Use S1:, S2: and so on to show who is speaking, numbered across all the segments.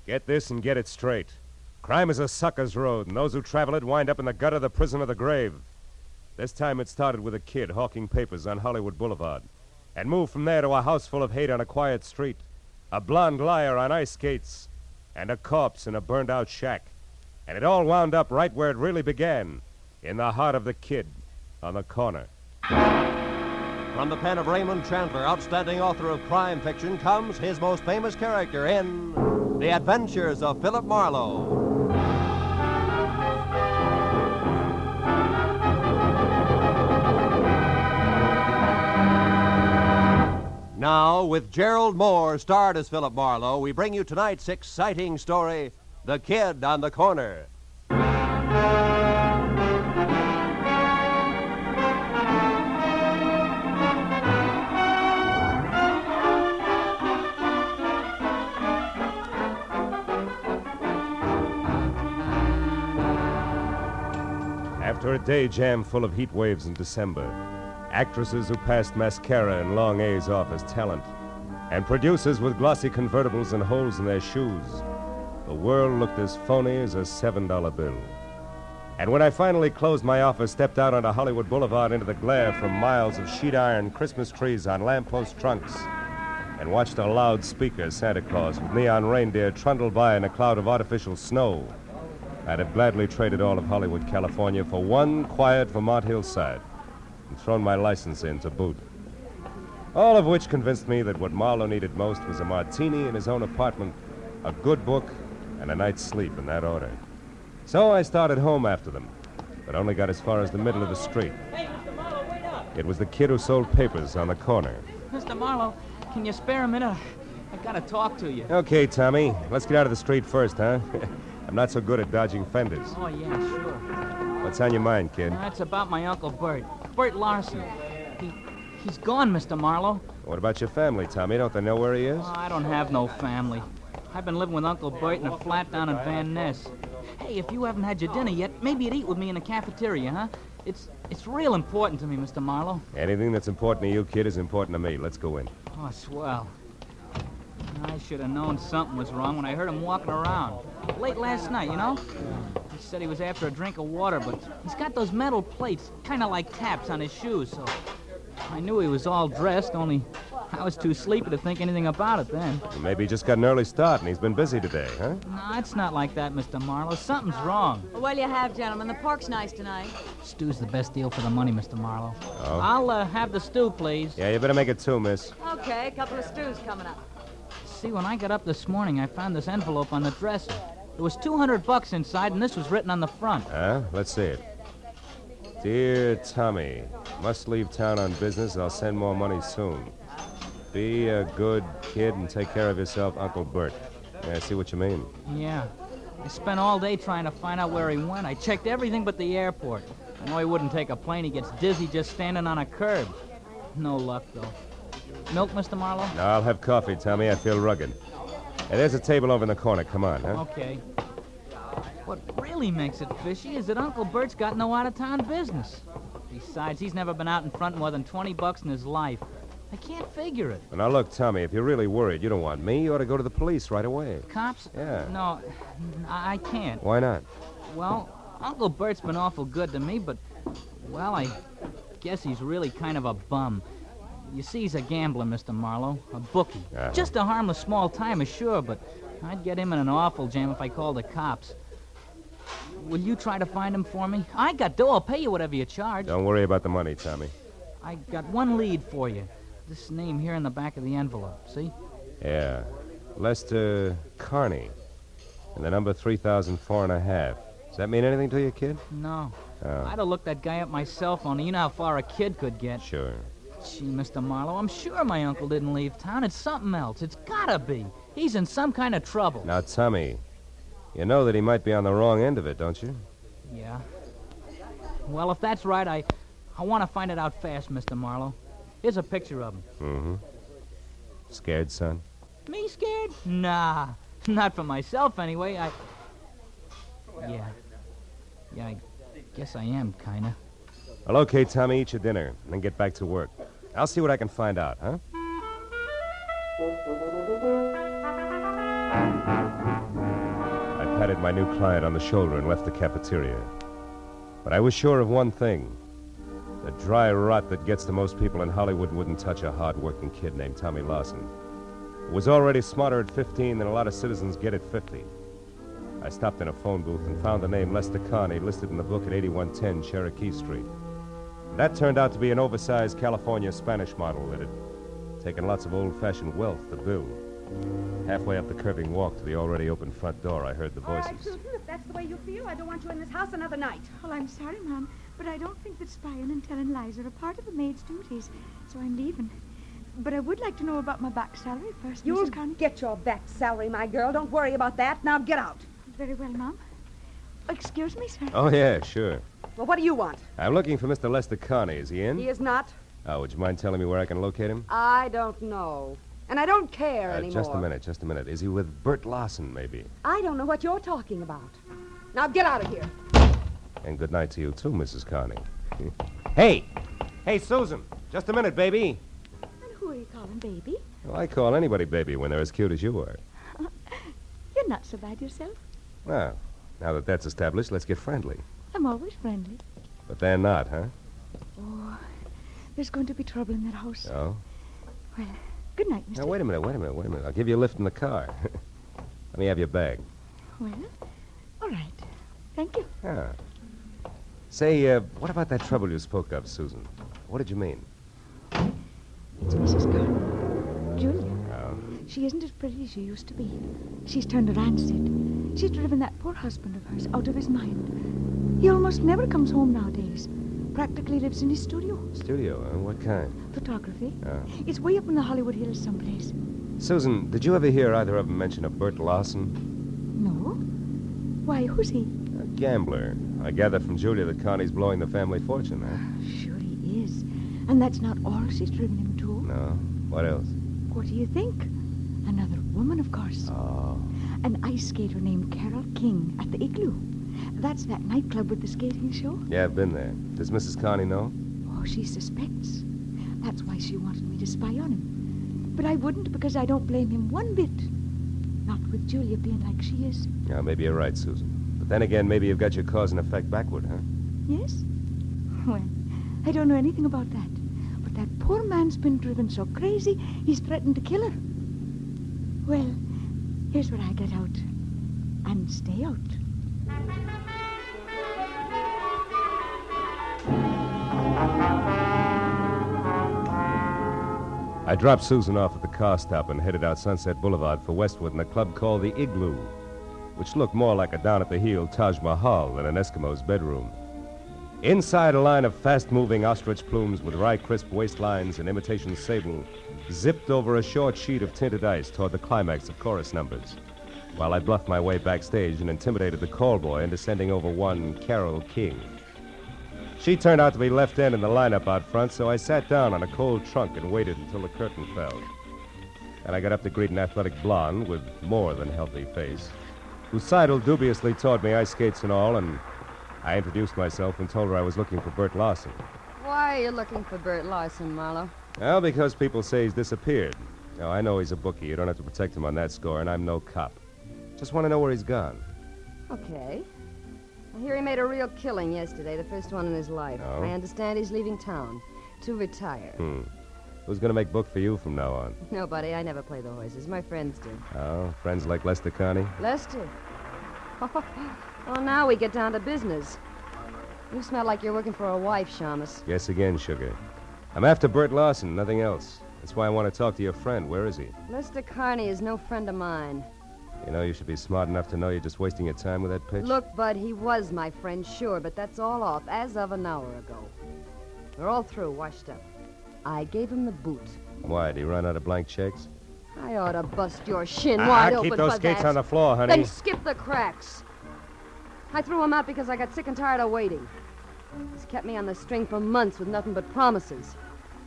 S1: Get this and get it straight. Crime is a sucker's road, and those who travel it wind up in the gutter, the prison, or the grave. This time it started with a kid hawking papers on Hollywood Boulevard, and moved from there to a house full of hate on a quiet street, a blonde liar on ice skates, and a corpse in a burned-out shack. And it all wound up right where it really began, in the heart of the kid on the corner.
S2: From the pen of Raymond Chandler, outstanding author of crime fiction, comes his most famous character in The Adventures of Philip Marlowe. Now, with Gerald Moore starred as Philip Marlowe, we bring you tonight's exciting story, The Kid on the Corner.
S1: After a day jam full of heat waves in December, actresses who passed mascara and long A's off as talent, and producers with glossy convertibles and holes in their shoes, the world looked as phony as a $7 bill. And when I finally closed my office, stepped out onto Hollywood Boulevard into the glare from miles of sheet iron Christmas trees on lamppost trunks, and watched a loudspeaker Santa Claus with neon reindeer trundle by in a cloud of artificial snow, I'd have gladly traded all of Hollywood, California for one quiet Vermont hillside and thrown my license in to boot. All of which convinced me that what Marlowe needed most was a martini in his own apartment, a good book, and a night's sleep in that order. So I started home after them, but only got as far as the middle of the street.
S3: Hey, Mr. Marlowe, wait up!
S1: It was the kid who sold papers on the corner.
S3: Mr. Marlowe, can you spare a minute? I've got to talk to you.
S1: Okay, Tommy, let's get out of the street first, huh? I'm not so good at dodging fenders.
S3: Oh, yeah, sure.
S1: What's on your mind, kid?
S3: It's about my Uncle Bert. Bert Larson. He's gone, Mr. Marlowe.
S1: What about your family, Tommy? Don't they know where he is?
S3: Oh, I don't have no family. I've been living with Uncle Bert in a flat down in Van Ness. Hey, if you haven't had your dinner yet, maybe you'd eat with me in the cafeteria, huh? It's real important to me, Mr. Marlowe.
S1: Anything that's important to you, kid, is important to me. Let's go in.
S3: Oh, swell. I should have known something was wrong when I heard him walking around. Late last night, you know? He said he was after a drink of water, but he's got those metal plates, kind of like taps on his shoes, so I knew he was all dressed, only I was too sleepy to think anything about it then.
S1: Well, maybe he just got an early start and he's been busy today, huh?
S3: No, it's not like that, Mr. Marlowe. Something's wrong.
S4: Well, you have, gentlemen. The pork's nice tonight.
S3: Stew's the best deal for the money, Mr. Marlowe.
S1: Oh?
S3: I'll have the stew, please.
S1: Yeah, you better make it two, miss.
S4: Okay, a couple of stews coming up.
S3: See, when I got up this morning, I found this envelope on the dresser. There was $200 inside, and this was written on the front.
S1: Huh? Let's see it. Dear Tommy, must leave town on business. I'll send more money soon. Be a good kid and take care of yourself, Uncle Bert. Yeah, I see what you mean.
S3: Yeah. I spent all day trying to find out where he went. I checked everything but the airport. I know he wouldn't take a plane. He gets dizzy just standing on a curb. No luck, though. Milk, Mr. Marlowe?
S1: No, I'll have coffee, Tommy. I feel rugged. Hey, there's a table over in the corner. Come on, huh?
S3: Okay. What really makes it fishy is that Uncle Bert's got no out-of-town business. Besides, he's never been out in front more than $20 in his life. I can't figure it.
S1: Well, now, look, Tommy, if you're really worried, you don't want me, you ought to go to the police right away.
S3: Cops?
S1: Yeah.
S3: No, I can't.
S1: Why not?
S3: Well, Uncle Bert's been awful good to me, but, well, I guess he's really kind of a bum. You see, he's a gambler, Mr. Marlowe, a bookie.
S1: Uh-huh.
S3: Just a harmless small-timer, sure, but I'd get him in an awful jam if I called the cops. Will you try to find him for me? I got dough. I'll pay you whatever you charge.
S1: Don't worry about the money, Tommy.
S3: I got one lead for you. This name here in the back of the envelope, see?
S1: Yeah. Lester Carney. And the number 3004.5. Does that mean anything to you, kid?
S3: No.
S1: Oh.
S3: I'd have looked that guy up myself, only you know how far a kid could get.
S1: Sure.
S3: Gee, Mr. Marlowe, I'm sure my uncle didn't leave town. It's something else. It's gotta be. He's in some kind of trouble.
S1: Now, Tommy, you know that he might be on the wrong end of it, don't you?
S3: Yeah. Well, if that's right, I want to find it out fast, Mr. Marlowe. Here's a picture of him.
S1: Mm-hmm. Scared, son?
S3: Me scared? Nah. Not for myself, anyway. Yeah, I guess I am, kinda.
S1: Well, okay, Tommy, eat your dinner, and then get back to work. I'll see what I can find out, huh? patted my new client on the shoulder and left the cafeteria. But I was sure of one thing. The dry rot that gets to most people in Hollywood wouldn't touch a hard-working kid named Tommy Lawson, who was already smarter at 15 than a lot of citizens get at 50. I stopped in a phone booth and found the name Lester Carney listed in the book at 8110 Cherokee Street. That turned out to be an oversized California Spanish model that had taken lots of old-fashioned wealth to build. Halfway up the curving walk to the already open front door, I heard the
S5: All right,
S1: voices.
S5: Susan, if that's the way you feel, I don't want you in this house another night.
S6: Well, I'm sorry, Mom, but I don't think that spying and telling lies are a part of a maid's duties, so I'm leaving. But I would like to know about my back salary first,
S5: You'll
S6: Mrs. Connie.
S5: get your back salary, my girl. Don't worry about that. Now get out.
S6: Very well, Mom. Excuse me, sir.
S1: Oh, yeah, sure.
S5: Well, what do you want?
S1: I'm looking for Mr. Lester Carney. Is he in?
S5: He is not.
S1: Oh, would you mind telling me where I can locate him?
S5: I don't know. And I don't care anymore.
S1: Just a minute. Is he with Bert Lawson, maybe?
S5: I don't know what you're talking about. Now get out of here.
S1: And good night to you, too, Mrs. Carney. Hey! Hey, Susan! Just a minute, baby.
S6: And who are you calling baby?
S1: Well, I call anybody baby when they're as cute as you are.
S6: You're not so bad yourself.
S1: Well, now that that's established, let's get friendly.
S6: I'm always friendly.
S1: But they're not, huh?
S6: Oh, there's going to be trouble in that house.
S1: Oh?
S6: Well, good night, Mr.
S1: Now, wait a minute. I'll give you a lift in the car. Let me have your bag.
S6: Well, all right. Thank you.
S1: Ah. Say, what about that trouble you spoke of, Susan? What did you mean?
S6: It's Mrs. Carney. Julia.
S1: Oh.
S6: She isn't as pretty as she used to be. She's turned rancid. She's driven that poor husband of hers out of his mind. He almost never comes home nowadays. Practically lives in his studio.
S1: Studio? What kind?
S6: Photography.
S1: Oh.
S6: It's way up in the Hollywood Hills someplace.
S1: Susan, did you ever hear either of them mention a Bert Lawson?
S6: No? Why, who's he?
S1: A gambler. I gather from Julia that Connie's blowing the family fortune, huh?
S6: Sure he is. And that's not all she's driven him to.
S1: No. What else?
S6: What do you think? Another woman, of course.
S1: Oh.
S6: An ice skater named Carol King at the Igloo. That's that nightclub with the skating show.
S1: Yeah, I've been there. Does Mrs. Connie know?
S6: Oh, she suspects. That's why she wanted me to spy on him. But I wouldn't because I don't blame him one bit. Not with Julia being like she is.
S1: Yeah, maybe you're right, Susan. But then again, maybe you've got your cause and effect backward, huh?
S6: Yes? Well, I don't know anything about that. But that poor man's been driven so crazy, he's threatened to kill her. Well, here's where I get out. And stay out.
S1: I dropped Susan off at the car stop and headed out Sunset Boulevard for Westwood in a club called the Igloo, which looked more like a down-at-the-heel Taj Mahal than an Eskimo's bedroom. Inside, a line of fast-moving ostrich plumes with rye-crisp waistlines and imitation sable zipped over a short sheet of tinted ice toward the climax of chorus numbers, while I bluffed my way backstage and intimidated the call boy into sending over one Carol King. She turned out to be left end in the lineup out front, so I sat down on a cold trunk and waited until the curtain fell. And I got up to greet an athletic blonde with more than healthy face, who sidled dubiously toward me, ice skates and all, and I introduced myself and told her I was looking for Bert Lawson.
S7: Why are you looking for Bert Lawson, Marlowe?
S1: Well, because people say he's disappeared. Now, I know he's a bookie. You don't have to protect him on that score, and I'm no cop. Just want to know where he's gone.
S7: Okay. I hear he made a real killing yesterday, the first one in his life.
S1: Oh?
S7: I understand he's leaving town to retire.
S1: Who's going to make book for you from now on?
S7: Nobody. I never play the horses. My friends do.
S1: Oh, friends like Lester Carney?
S7: Lester. Well, now we get down to business. You smell like you're working for a wife, Shamus.
S1: Yes again, sugar. I'm after Bert Lawson, nothing else. That's why I want to talk to your friend. Where is he?
S7: Lester Carney is no friend of mine.
S1: You know, you should be smart enough to know you're just wasting your time with that pitch.
S7: Look, Bud, he was my friend, sure, but that's all off as of an hour ago. We're all through, washed up. I gave him the boot.
S1: Why, did he run out of blank checks?
S7: I ought to bust your shin wide open
S1: keep those
S7: for
S1: skates
S7: that.
S1: on the floor, honey.
S7: Then skip the cracks. I threw him out because I got sick and tired of waiting. He's kept me on the string for months with nothing but promises.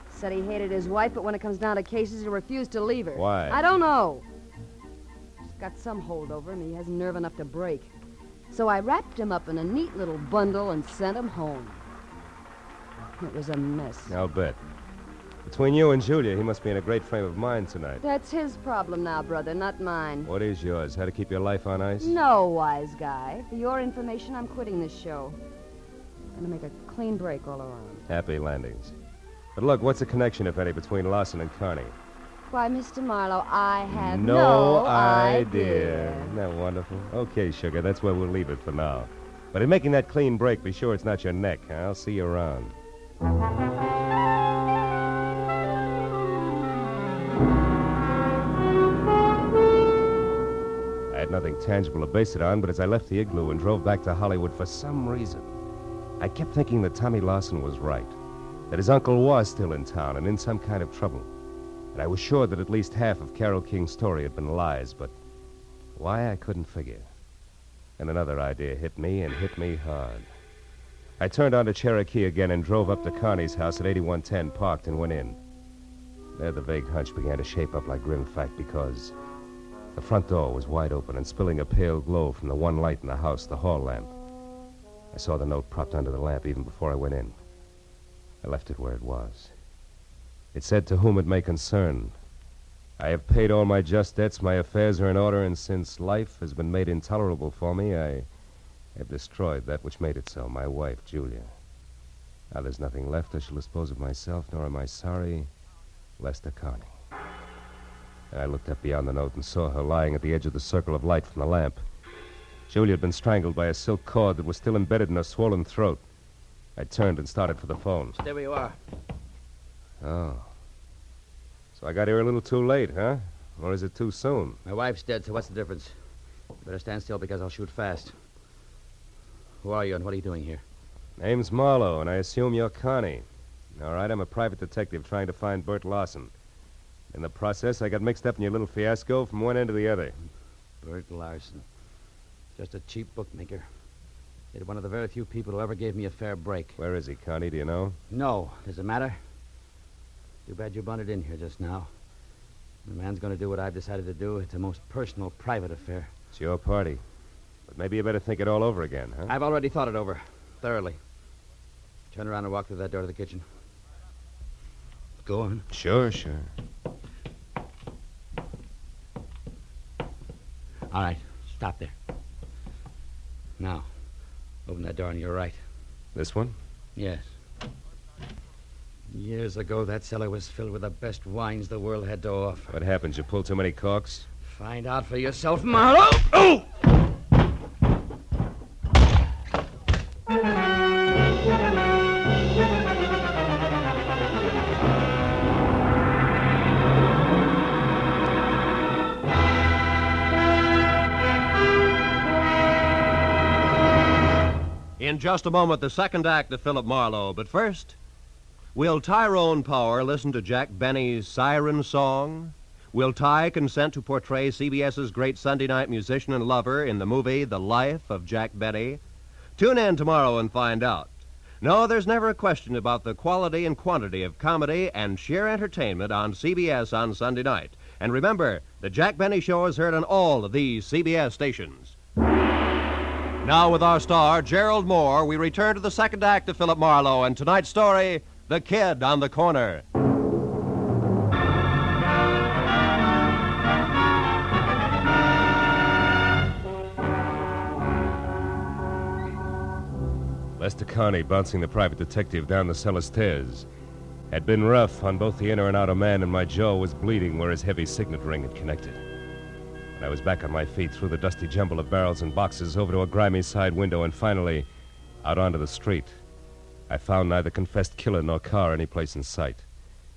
S7: Said he hated his wife, but when it comes down to cases, he refused to leave her.
S1: Why?
S7: I don't know. He's got some hold over him he hasn't nerve enough to break. So I wrapped him up in a neat little bundle and sent him home. It was a mess.
S1: I'll bet. Between you and Julia, he must be in a great frame of mind tonight.
S7: That's his problem now, brother, not mine.
S1: What is yours? How to keep your life on ice?
S7: No, wise guy. For your information, I'm quitting this show. I'm gonna make a clean break all around.
S1: Happy landings. But look, what's the connection, if any, between Lawson and Carney?
S7: Why, Mr. Marlowe, I have
S1: No idea. Isn't that wonderful? Okay, sugar, that's where we'll leave it for now. But in making that clean break, be sure it's not your neck. I'll see you around. I had nothing tangible to base it on, but as I left the igloo and drove back to Hollywood, for some reason, I kept thinking that Tommy Lawson was right, that his uncle was still in town and in some kind of trouble. And I was sure that at least half of Carole King's story had been lies, but why, I couldn't figure. And another idea hit me, and hit me hard. I turned onto Cherokee again and drove up to Carney's house at 8110, parked, and went in. There the vague hunch began to shape up like grim fact, because the front door was wide open and spilling a pale glow from the one light in the house, the hall lamp. I saw the note propped under the lamp even before I went in. I left it where it was. It said, "To whom it may concern, I have paid all my just debts, my affairs are in order, and since life has been made intolerable for me, I have destroyed that which made it so, my wife, Julia. Now there's nothing left. I shall dispose of myself, nor am I sorry, Lester Carney." And I looked up beyond the note and saw her lying at the edge of the circle of light from the lamp. Julia had been strangled by a silk cord that was still embedded in her swollen throat. I turned and started for the phone.
S8: There you are.
S1: Oh. So I got here a little too late, huh? Or is it too soon?
S8: My wife's dead, so what's the difference? You better stand still because I'll shoot fast. Who are you and what are you doing here?
S1: Name's Marlowe, and I assume you're Connie. All right, I'm a private detective trying to find Bert Lawson. In the process, I got mixed up in your little fiasco from one end to the other.
S8: Bert Larson. Just a cheap bookmaker. Yet one of the very few people who ever gave me a fair break.
S1: Where is he, Connie? Do you know?
S8: No. Does it matter? Too bad you bunted in here just now. The man's going to do what I've decided to do. It's a most personal, private affair.
S1: It's your party. But maybe you better think it all over again, huh?
S8: I've already thought it over. Thoroughly. Turn around and walk through that door to the kitchen. Go on.
S1: Sure.
S8: All right. Stop there. Now, open that door on your right.
S1: This one?
S8: Yes. Years ago, that cellar was filled with the best wines the world had to offer.
S1: What happened? You pulled too many corks?
S8: Find out for yourself, Marlowe. Oh!
S2: In just a moment, the second act of Philip Marlowe. But first, will Tyrone Power listen to Jack Benny's Siren Song? Will Ty consent to portray CBS's great Sunday night musician and lover in the movie The Life of Jack Benny? Tune in tomorrow and find out. No, there's never a question about the quality and quantity of comedy and sheer entertainment on CBS on Sunday night. And remember, the Jack Benny Show is heard on all of these CBS stations. Now, with our star, Gerald Moore, we return to the second act of Philip Marlowe and tonight's story, The Kid on the Corner.
S1: Lester Carney, bouncing the private detective down the cellar stairs, had been rough on both the inner and outer man, and my jaw was bleeding where his heavy signet ring had connected. I was back on my feet through the dusty jumble of barrels and boxes over to a grimy side window and finally out onto the street. I found neither confessed killer nor car any place in sight,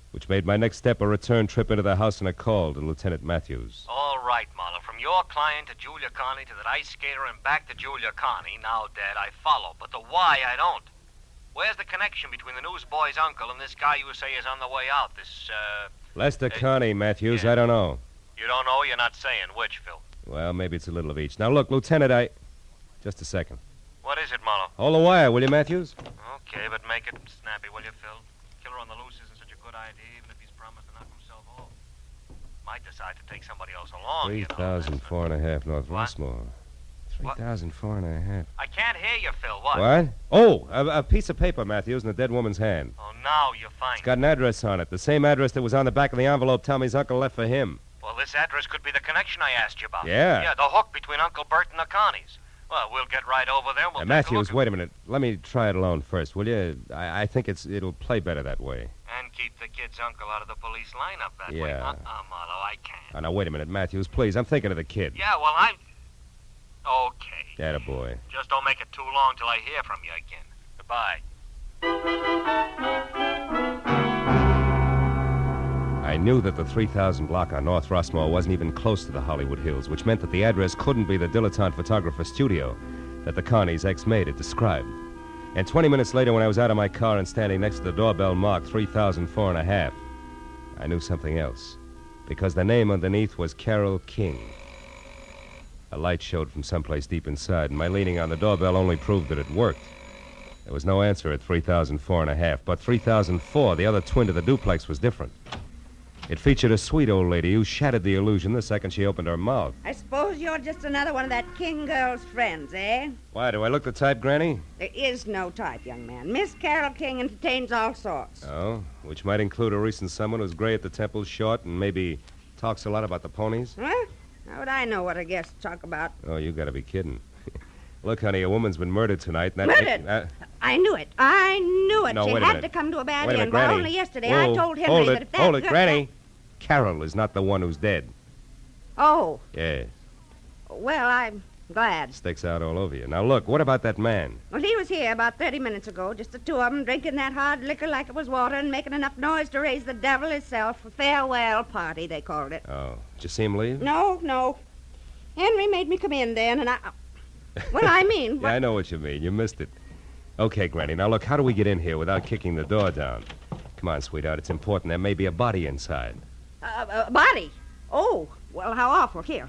S1: which made my next step a return trip into the house and a call to Lieutenant Matthews.
S9: All right, Marlowe. From your client to Julia Carney to that ice skater and back to Julia Carney. Now, Dad, I follow, but the why I don't. Where's the connection between the newsboy's uncle and this guy you say is on the way out?
S1: Lester Carney, Matthews, yeah. I don't know.
S9: You don't know? You're not saying which, Phil.
S1: Well, maybe it's a little of each. Now, look, Lieutenant, Just a second.
S9: What is it, Marlowe?
S1: Hold the wire, will you, Matthews?
S9: Okay, but make it snappy, will you, Phil? Killer on the loose isn't such a good idea, even if he's promised to knock himself off. Might decide to take somebody else along,
S1: 3,004.5 North
S9: What?
S1: Rossmore. 3,004.5.
S9: I can't hear you, Phil. What?
S1: What? Oh, a piece of paper, Matthews, in the dead woman's hand.
S9: Oh, now you're fine.
S1: It's got an address on it. The same address that was on the back of the envelope Tommy's uncle left for him.
S9: Well, this address could be the connection I asked you about.
S1: Yeah.
S9: Yeah, the hook between Uncle Bert and the Connies. Well, we'll get right over there. We'll take a
S1: Matthews,
S9: look
S1: wait a minute. Let me try it alone first, will you? I think it'll play better that way.
S9: And keep the kid's uncle out of the police lineup that way.
S1: Yeah.
S9: Marlowe, I can't.
S1: Oh, now, wait a minute, Matthews, please. I'm thinking of the kid.
S9: Yeah, well, I'm... Okay.
S1: Attaboy.
S9: Just don't make it too long till I hear from you again. Goodbye.
S1: I knew that the 3000 block on North Rossmore wasn't even close to the Hollywood Hills, which meant that the address couldn't be the dilettante photographer studio that the Connie's ex-maid had described. And 20 minutes later, when I was out of my car and standing next to the doorbell marked 3004.5, I knew something else, because the name underneath was Carol King. A light showed from someplace deep inside, and my leaning on the doorbell only proved that it worked. There was no answer at 3004.5, but 3004, the other twin to the duplex, was different. It featured a sweet old lady who shattered the illusion the second she opened her mouth.
S10: I suppose you're just another one of that King girl's friends, eh?
S1: Why, do I look the type, Granny?
S10: There is no type, young man. Miss Carol King entertains all sorts.
S1: Oh, which might include a recent someone who's gray at the temples, short, and maybe talks a lot about the ponies?
S10: Huh? How would I know what a guest talk about?
S1: Oh, you gotta be kidding. Look, honey, a woman's been murdered tonight. And
S10: Murdered? I knew it. I knew it.
S1: No,
S10: she
S1: wait a
S10: had
S1: minute.
S10: to come to a bad
S1: Wait a minute,
S10: end. Well,
S1: Granny.
S10: only yesterday
S1: Whoa,
S10: I told Henry
S1: hold
S10: that
S1: it,
S10: if that
S1: hold it,
S10: girl-
S1: Granny. Carol is not the one who's dead.
S10: Oh,
S1: Yes,
S10: well, I'm glad.
S1: sticks out all over you. Now, look, what about that man?
S10: Well, he was here about 30 minutes ago, just the two of them, drinking that hard liquor like it was water and making enough noise to raise the devil himself. A farewell party, they called it.
S1: Oh, did you see him leave?
S10: No. Henry made me come in then, and well, I mean...
S1: Yeah, I know what you mean. You missed it. Okay, Granny, now look, how do we get in here without kicking the door down? Come on, sweetheart, it's important. There may be a body inside.
S10: Body? Oh, well, how awful. Here.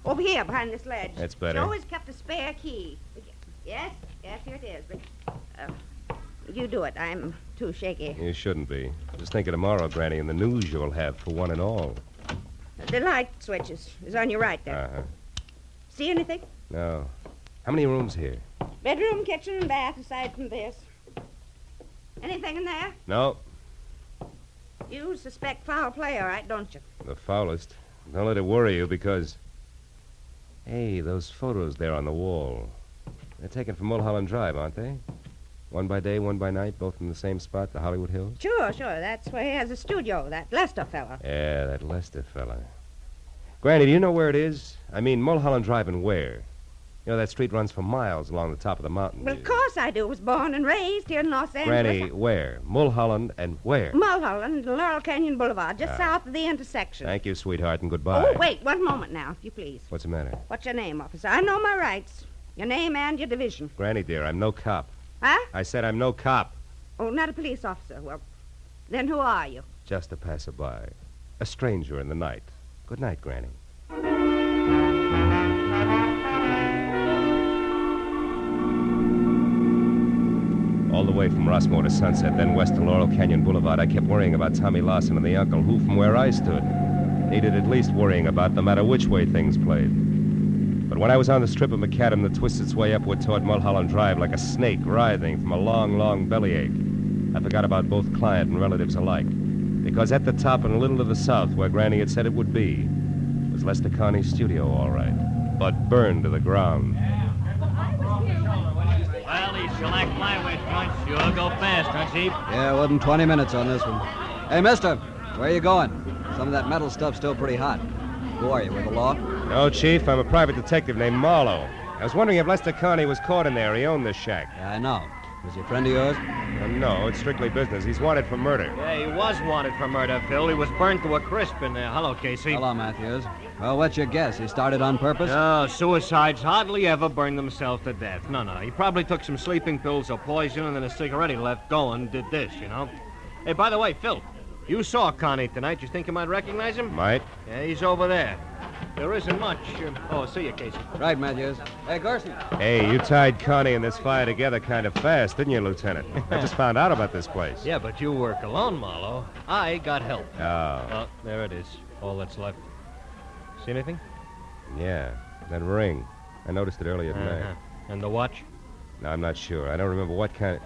S10: Over here, behind this ledge.
S1: That's better.
S10: She always kept a spare key. Yes, here it is. But, you do it. I'm too shaky.
S1: You shouldn't be. Just think of tomorrow, Granny, and the news you'll have for one and all.
S10: The light switch is on your right there.
S1: Uh-huh.
S10: See anything?
S1: No. How many rooms here?
S10: Bedroom, kitchen, and bath, aside from this. Anything in there?
S1: No.
S10: You suspect foul play, all right, don't you?
S1: The foulest. Don't let it worry you, because... Hey, those photos there on the wall. They're taken from Mulholland Drive, aren't they? One by day, one by night, both in the same spot, the Hollywood Hills?
S10: Sure. That's where he has a studio, that Lester fella.
S1: Yeah, that Lester fella. Granny, do you know where it is? I mean, Mulholland Drive and where? You know, that street runs for miles along the top of the mountain.
S10: Well, of course I do. Was born and raised here in Los Angeles.
S1: Granny, where? Mulholland and where?
S10: Mulholland, Laurel Canyon Boulevard, just south of the intersection.
S1: Thank you, sweetheart, and goodbye.
S10: Oh, wait, one moment now, if you please.
S1: What's the matter?
S10: What's your name, officer? I know my rights. Your name and your division.
S1: Granny, dear, I'm no cop.
S10: Huh?
S1: I said I'm no cop.
S10: Oh, not a police officer. Well, then who are you?
S1: Just a passerby. A stranger in the night. Good night, Granny. All the way from Rossmore to Sunset, then west to Laurel Canyon Boulevard, I kept worrying about Tommy Lawson and the uncle, who, from where I stood, needed at least worrying about no matter which way things played. But when I was on the strip of macadam that twists its way upward toward Mulholland Drive like a snake writhing from a long, long bellyache, I forgot about both client and relatives alike. Because at the top and a little to the south, where Granny had said it would be, was Lester Carney's studio, all right, but burned to the ground.
S3: Well, these select flyweight joints sure go fast, huh, Chief?
S8: Yeah, it wasn't 20 minutes on this one. Hey, mister, where are you going? Some of that metal stuff's still pretty hot. Who are you, with the law?
S1: No, Chief, I'm a private detective named Marlowe. I was wondering if Lester Carney was caught in there. He owned this shack.
S8: Yeah, I know. Was he a friend of yours?
S1: No, it's strictly business. He's wanted for murder.
S2: Yeah, he was wanted for murder, Phil. He was burned to a crisp in there. Hello, Casey.
S8: Hello, Matthews. Well, what's your guess? He started on purpose?
S2: No, suicides hardly ever burn themselves to death. No. He probably took some sleeping pills or poison and then a cigarette he left going did this, you know. Hey, by the way, Phil, you saw Connie tonight. You think you might recognize him?
S1: Might.
S2: Yeah, he's over there. There isn't much. See you, Casey.
S8: Right, Matthews. Hey, Garson.
S1: Hey, you tied Connie and this fire together kind of fast, didn't you, Lieutenant? I just found out about this place.
S2: Yeah, but you work alone, Marlowe. I got help.
S1: Oh.
S2: There it is. All that's left. See anything?
S1: Yeah, that ring. I noticed it earlier tonight.
S2: And the watch?
S1: No, I'm not sure. I don't remember what kind of...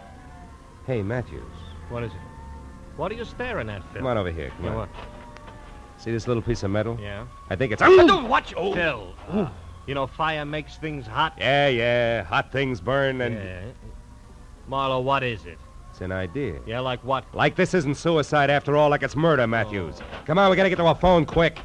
S1: Hey, Matthews.
S2: What is it? What are you staring at, Phil?
S1: Come on over here. Come on.
S2: What?
S1: See this little piece of metal?
S2: Yeah.
S1: I think it's...
S2: Watch! Oh. Phil. You know, fire makes things hot.
S1: Yeah. Hot things burn and...
S2: Yeah. Marlowe, what is it?
S1: It's an idea.
S2: Yeah, like what?
S1: Like this isn't suicide after all, like it's murder, Matthews. Come on, we gotta get to our phone quick.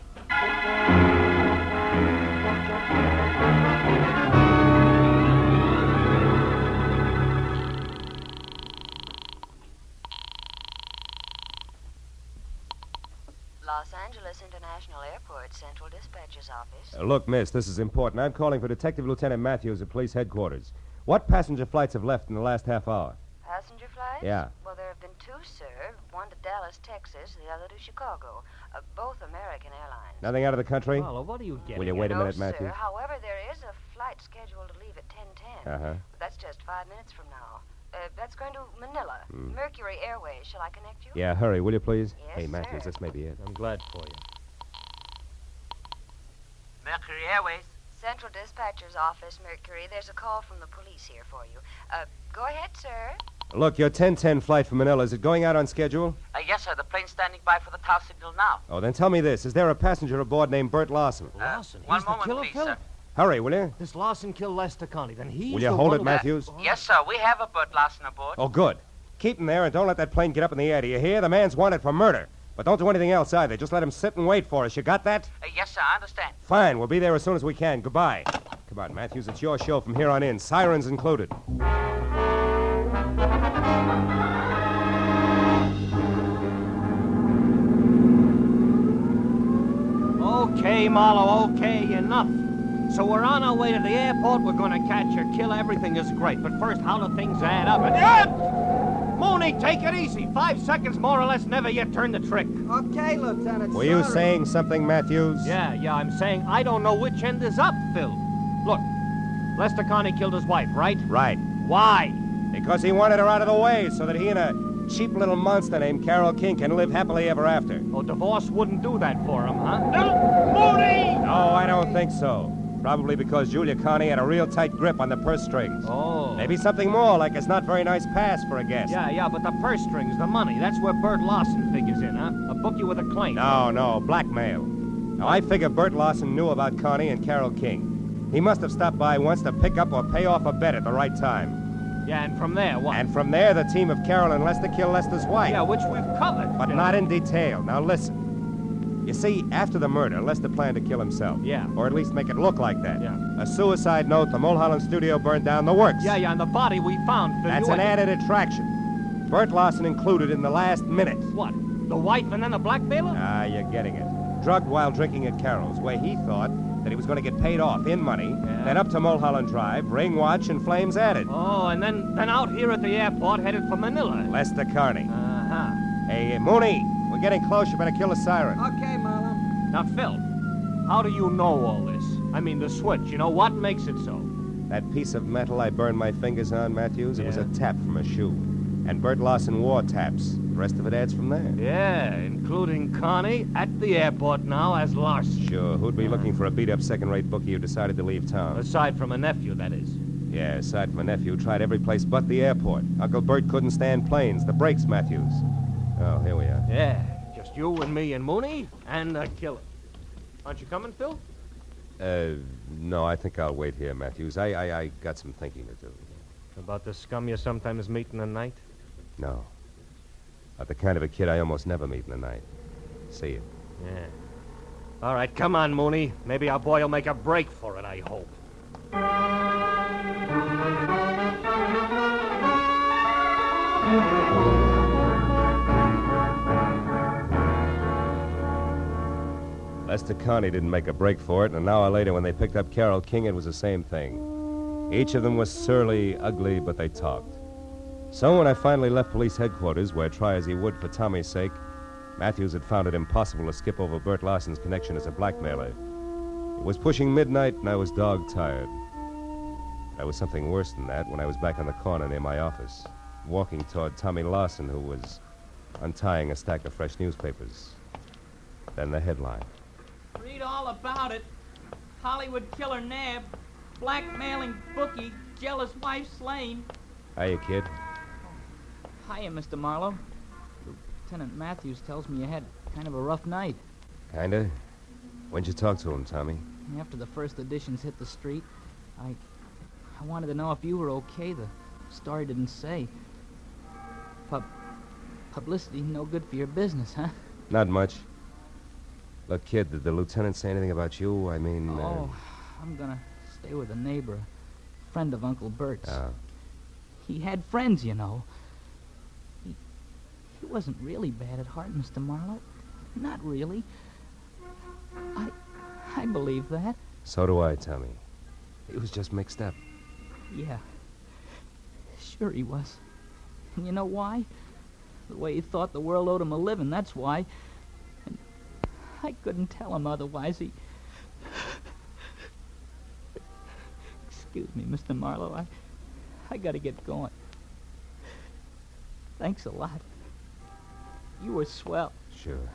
S11: Los Angeles International Airport, Central Dispatcher's Office.
S1: Look, miss, this is important. I'm calling for Detective Lieutenant Matthews at police headquarters. What passenger flights have left in the last half hour?
S11: Passenger flights?
S1: Yeah.
S11: Well, there have been two, sir. One to Dallas, Texas, the other to Chicago. Both American Airlines.
S1: Nothing out of the country?
S2: Marlowe, what are you getting?
S1: Will you wait a minute,
S11: No,
S1: Matthews?
S11: sir. However, there is a flight scheduled to leave at 10:10.
S1: Uh-huh.
S11: But that's just 5 minutes from now. That's going to Manila. Mercury Airways. Shall I connect you?
S1: Yeah, hurry, will you, please?
S11: Yes,
S1: Hey, Matthews,
S11: sir.
S1: this may be it.
S2: I'm glad for you.
S9: Mercury Airways.
S11: Central Dispatcher's Office, Mercury. There's a call from the police here for you. Go ahead, sir.
S1: Look, your 10:10 flight from Manila, is it going out on schedule?
S9: Yes, sir. The plane's standing by for the tower signal now.
S1: Oh, then tell me this. Is there a passenger aboard named Bert Larson?
S2: Larson?
S9: One
S2: He's the
S9: moment,
S2: killer,
S9: please,
S2: Phil?
S9: sir.
S1: Hurry, will you?
S2: This Larson killed Lester Connie. Then he's
S1: Will you
S2: the
S1: hold
S2: one
S1: it,
S2: who-
S1: Matthews?
S9: Yes, sir. We have a Bert Larson aboard.
S1: Oh, good. Keep him there and don't let that plane get up in the air. Do you hear? The man's wanted for murder. But don't do anything else either. Just let him sit and wait for us. You got that?
S9: Yes, sir. I understand.
S1: Fine. We'll be there as soon as we can. Goodbye. Come on, Matthews. It's your show from here on in. Sirens included.
S2: Okay, Marlowe, okay, enough. So we're on our way to the airport. We're going to catch or kill. Everything is great. But first, how do things add up? And... Mooney, take it easy. 5 seconds more or less, never yet turn the trick.
S12: Okay, Lieutenant.
S1: Were you saying something, Matthews?
S2: Yeah, I'm saying I don't know which end is up, Phil. Look, Lester Connie killed his wife, right?
S1: Right.
S2: Why?
S1: Because he wanted her out of the way so that he and a cheap little monster named Carol King can live happily ever after.
S2: Oh, divorce wouldn't do that for him, huh? Mooney!
S1: No, I don't think so. Probably because Julia Connie had a real tight grip on the purse strings.
S2: Oh.
S1: Maybe something more, like it's not very nice pass for a guest.
S2: Yeah, but the purse strings, the money, that's where Bert Larson figures in, huh? A bookie with a claim.
S1: No, blackmail. Now, I figure Bert Larson knew about Connie and Carol King. He must have stopped by once to pick up or pay off a bet at the right time.
S2: Yeah, and from there, what?
S1: And from there, the team of Carol and Lester killed Lester's wife.
S2: Yeah, which we've covered.
S1: But not in detail. Now, listen. You see, after the murder, Lester planned to kill himself.
S2: Yeah.
S1: Or at least make it look like that.
S2: Yeah.
S1: A suicide note, the Mulholland studio burned down, the works.
S2: Yeah, and the body we found, Phil.
S1: That's an added attraction. Bert Larson included in the last minute.
S2: What? The wife and then the blackmailer?
S1: Ah, you're getting it. Drugged while drinking at Carol's, where he thought that he was going to get paid off in money, then up to Mulholland Drive, ring watch, and flames added.
S2: Oh, and then out here at the airport, headed for Manila.
S1: Lester Carney.
S2: Uh-huh.
S1: Hey, Mooney, we're getting close. You better kill the siren.
S12: Okay, Marlowe.
S2: Now, Phil, how do you know all this? I mean, the switch, what makes it so?
S1: That piece of metal I burned my fingers on, Matthews, it was a tap from a shoe. And Bert Larson wore taps. The rest of it adds from there.
S2: Yeah, including Connie at the airport now as Larson.
S1: Sure, who'd be looking for a beat-up second-rate bookie who decided to leave town?
S2: Aside from a nephew, that is.
S1: Yeah, aside from a nephew, tried every place but the airport. Uncle Bert couldn't stand planes. The brakes, Matthews. Oh, here we are.
S2: Yeah, just you and me and Mooney and a killer. Aren't you coming, Phil?
S1: No, I think I'll wait here, Matthews. I got some thinking to do.
S2: About the scum you sometimes meet in the night?
S1: No. About the kind of a kid I almost never meet in the night. See you.
S2: Yeah. All right, come on, Mooney. Maybe our boy will make a break for it, I hope.
S1: Lester Connie didn't make a break for it, and an hour later when they picked up Carol King, it was the same thing. Each of them was surly, ugly, but they talked. So when I finally left police headquarters, where try as he would for Tommy's sake, Matthews had found it impossible to skip over Bert Larson's connection as a blackmailer. It was pushing midnight, and I was dog-tired. There was something worse than that when I was back on the corner near my office, walking toward Tommy Larson, who was untying a stack of fresh newspapers. Then the headline.
S3: Read all about it. Hollywood killer nabbed. blackmailing bookie, jealous wife slain.
S1: Hiya, kid.
S3: Hiya, Mr. Marlowe. Lieutenant Matthews tells me you had kind of a rough night.
S1: Kinda. When'd you talk to him, Tommy?
S3: After the first editions hit the street, I wanted to know if you were okay. The story didn't say. Publicity no good for your business, huh?
S1: Not much. Look, kid, did the lieutenant say anything about you? I mean...
S3: I'm gonna stay with a neighbor, a friend of Uncle Bert's.
S1: Oh.
S3: He had friends, you know. He wasn't really bad at heart, Mr. Marlowe. Not really. I believe that.
S1: So do I, Tommy. He was just mixed up.
S3: Yeah. Sure he was. And you know why? The way he thought the world owed him a living, that's why. And I couldn't tell him otherwise. Excuse me, Mr. Marlowe. I gotta get going. Thanks a lot. You were swell.
S1: Sure.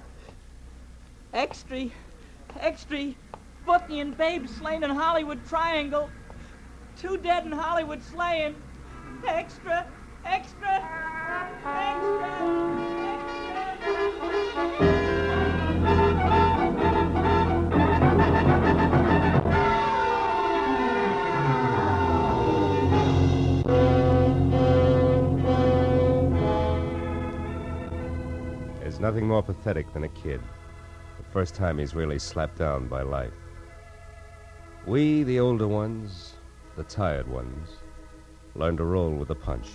S3: Extra. Bookie and Babe slain in Hollywood Triangle. 2 dead in Hollywood slaying. Extra.
S1: There's nothing more pathetic than a kid. The first time he's really slapped down by life. We, the older ones, the tired ones, learn to roll with the punch.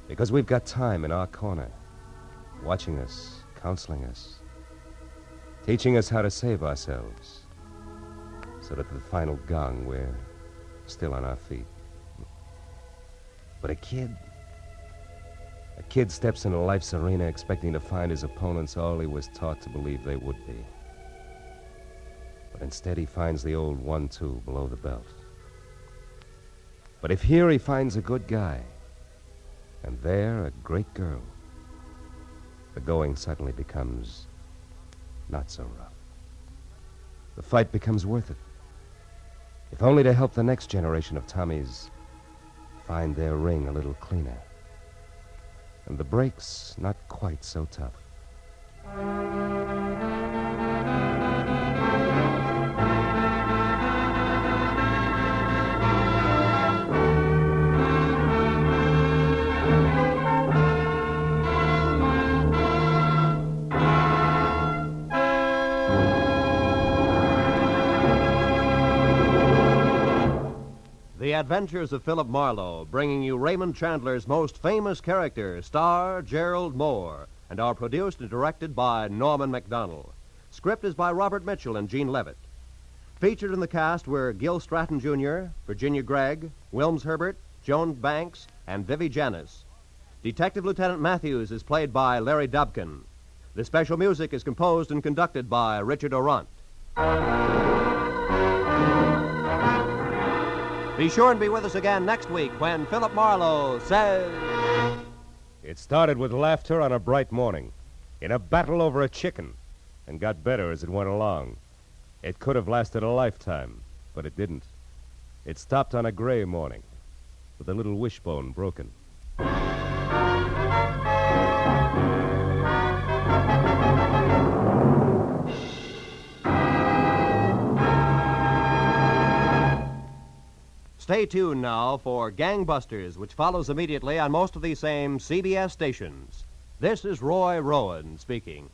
S1: Because we've got time in our corner, watching us, counseling us, teaching us how to save ourselves, so that at the final gong, we're still on our feet. But a kid steps into life's arena expecting to find his opponents all he was taught to believe they would be. But instead he finds the old 1-2 below the belt. But if here he finds a good guy, and there a great girl, the going suddenly becomes not so rough. The fight becomes worth it, if only to help the next generation of Tommies find their ring a little cleaner, and the breaks not quite so tough.
S2: The Adventures of Philip Marlowe, bringing you Raymond Chandler's most famous character, star Gerald Moore, and are produced and directed by Norman MacDonald. Script is by Robert Mitchell and Gene Levitt. Featured in the cast were Gil Stratton Jr., Virginia Gregg, Wilms Herbert, Joan Banks, and Vivi Janis. Detective Lieutenant Matthews is played by Larry Dobkin. The special music is composed and conducted by Richard Orant. Be sure and be with us again next week when Philip Marlowe says...
S1: It started with laughter on a bright morning, in a battle over a chicken, and got better as it went along. It could have lasted a lifetime, but it didn't. It stopped on a gray morning, with a little wishbone broken.
S2: Stay tuned now for Gangbusters, which follows immediately on most of these same CBS stations. This is Roy Rowan speaking.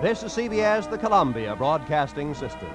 S2: This is CBS, the Columbia Broadcasting System.